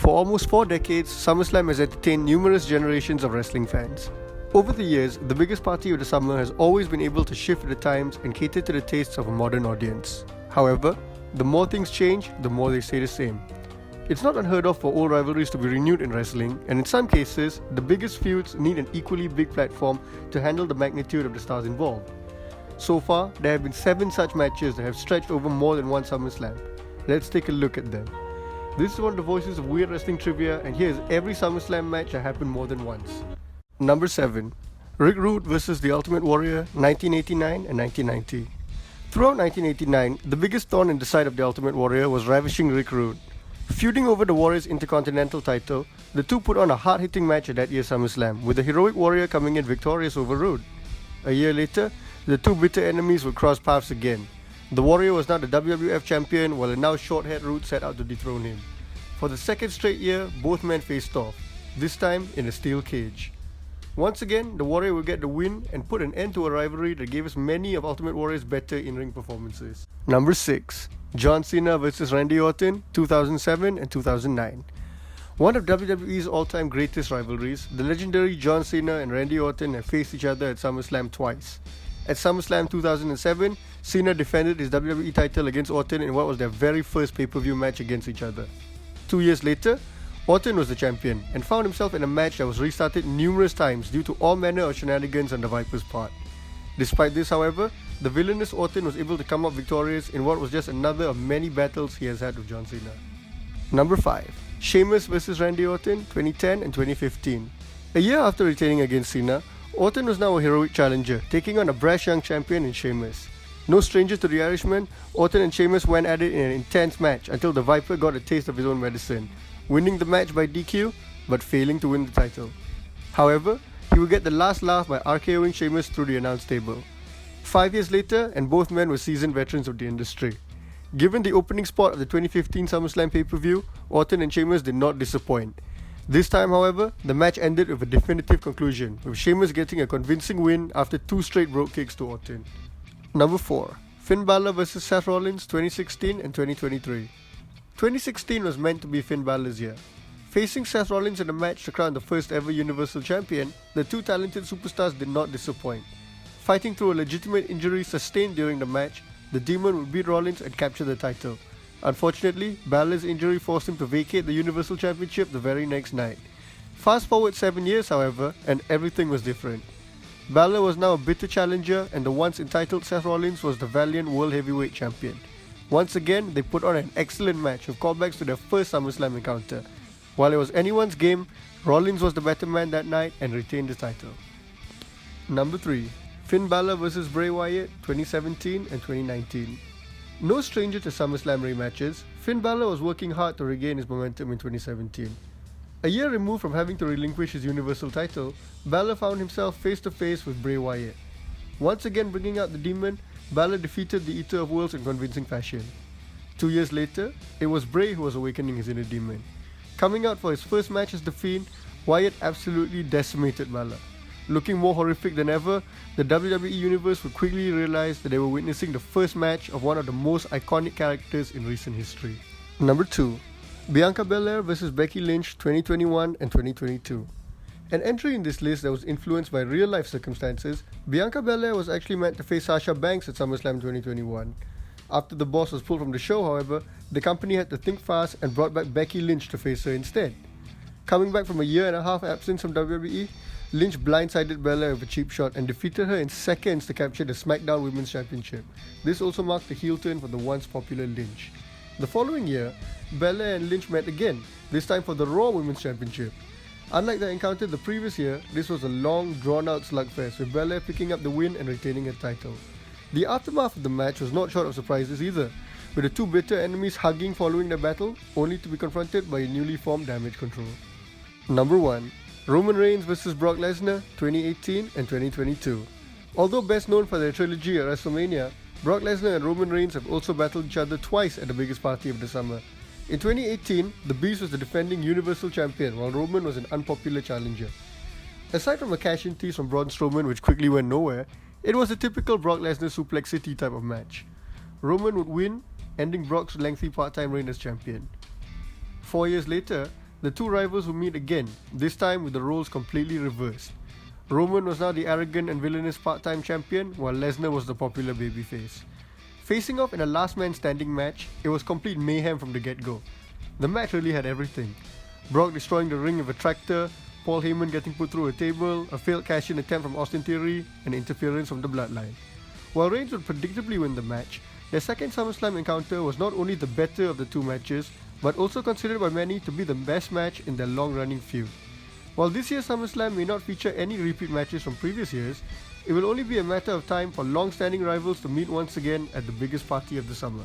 For almost 4 decades, SummerSlam has entertained numerous generations of wrestling fans. Over the years, the biggest party of the summer has always been able to shift with the times and cater to the tastes of a modern audience. However, the more things change, the more they stay the same. It's not unheard of for old rivalries to be renewed in wrestling, and in some cases, the biggest feuds need an equally big platform to handle the magnitude of the stars involved. So far, there have been 7 such matches that have stretched over more than one SummerSlam. Let's take a look at them. This is one of the voices of Weird Wrestling Trivia, and here's every SummerSlam match that happened more than once. Number 7. Rick Rude vs. The Ultimate Warrior, 1989 and 1990. Throughout 1989, the biggest thorn in the side of the Ultimate Warrior was ravishing Rick Rude. Feuding over the Warrior's Intercontinental title, the two put on a hard-hitting match at that year's SummerSlam, with the heroic Warrior coming in victorious over Rude. A year later, the two bitter enemies would cross paths again. The Warrior was now the WWF champion, while the now short-haired Rude set out to dethrone him. For the second straight year, both men faced off, this time in a steel cage. Once again, the Warrior would get the win and put an end to a rivalry that gave us many of Ultimate Warrior's better in-ring performances. Number 6. John Cena vs. Randy Orton, 2007 and 2009. One of WWE's all-time greatest rivalries, the legendary John Cena and Randy Orton have faced each other at SummerSlam twice. At SummerSlam 2007, Cena defended his WWE title against Orton in what was their very first pay-per-view match against each other. 2 years later, Orton was the champion and found himself in a match that was restarted numerous times due to all manner of shenanigans on the Viper's part. Despite this, however, the villainous Orton was able to come up victorious in what was just another of many battles he has had with John Cena. Number 5. Sheamus vs. Randy Orton, 2010 and 2015. A year after retaining against Cena, Orton was now a heroic challenger, taking on a brash young champion in Sheamus. No stranger to the Irishman, Orton and Sheamus went at it in an intense match until the Viper got a taste of his own medicine, winning the match by DQ, but failing to win the title. However, he would get the last laugh by RKOing Sheamus through the announce table. 5 years later, and both men were seasoned veterans of the industry. Given the opening spot of the 2015 SummerSlam pay-per-view, Orton and Sheamus did not disappoint. This time, however, the match ended with a definitive conclusion, with Sheamus getting a convincing win after 2 straight brogue kicks to Orton. Number 4. Finn Balor vs. Seth Rollins, 2016 and 2023. 2016 was meant to be Finn Balor's year. Facing Seth Rollins in a match to crown the first ever Universal Champion, the two talented superstars did not disappoint. Fighting through a legitimate injury sustained during the match, the Demon would beat Rollins and capture the title. Unfortunately, Balor's injury forced him to vacate the Universal Championship the very next night. Fast forward 7 years, however, and everything was different. Balor was now a bitter challenger, and the once entitled Seth Rollins was the valiant World Heavyweight Champion. Once again, they put on an excellent match with callbacks to their first SummerSlam encounter. While it was anyone's game, Rollins was the better man that night and retained the title. Number 3. Finn Balor vs. Bray Wyatt, 2017 and 2019. No stranger to SummerSlam rematches, Finn Balor was working hard to regain his momentum in 2017. A year removed from having to relinquish his Universal title, Balor found himself face to face with Bray Wyatt. Once again bringing out the Demon, Balor defeated the Eater of Worlds in convincing fashion. 2 years later, it was Bray who was awakening his inner demon. Coming out for his first match as The Fiend, Wyatt absolutely decimated Balor. Looking more horrific than ever, the WWE Universe would quickly realize that they were witnessing the first match of one of the most iconic characters in recent history. Number 2. Bianca Belair vs. Becky Lynch, 2021 and 2022. An entry in this list that was influenced by real-life circumstances, Bianca Belair was actually meant to face Sasha Banks at SummerSlam 2021. After the boss was pulled from the show, however, the company had to think fast and brought back Becky Lynch to face her instead. Coming back from a year and a half absence from WWE, Lynch blindsided Belair with a cheap shot and defeated her in seconds to capture the SmackDown Women's Championship. This also marked the heel turn for the once popular Lynch. The following year, Belair and Lynch met again, this time for the Raw Women's Championship. Unlike the encounter the previous year, this was a long, drawn-out slugfest, with Belair picking up the win and retaining her title. The aftermath of the match was not short of surprises either, with the two bitter enemies hugging following the battle, only to be confronted by a newly formed Damage Control. Number 1. Roman Reigns vs. Brock Lesnar, 2018 and 2022. Although best known for their trilogy at WrestleMania, Brock Lesnar and Roman Reigns have also battled each other twice at the biggest party of the summer. In 2018, the Beast was the defending Universal Champion, while Roman was an unpopular challenger. Aside from a cash-in tease from Braun Strowman which quickly went nowhere, it was a typical Brock Lesnar Suplex City type of match. Roman would win, ending Brock's lengthy part-time reign as champion. 4 years later, the two rivals would meet again, this time with the roles completely reversed. Roman was now the arrogant and villainous part-time champion, while Lesnar was the popular babyface. Facing off in a last man standing match, it was complete mayhem from the get-go. The match really had everything. Brock destroying the ring with a tractor, Paul Heyman getting put through a table, a failed cash-in attempt from Austin Theory, and interference from the Bloodline. While Reigns would predictably win the match, their second SummerSlam encounter was not only the better of the two matches, but also considered by many to be the best match in their long-running feud. While this year's SummerSlam may not feature any repeat matches from previous years, it will only be a matter of time for long-standing rivals to meet once again at the biggest party of the summer.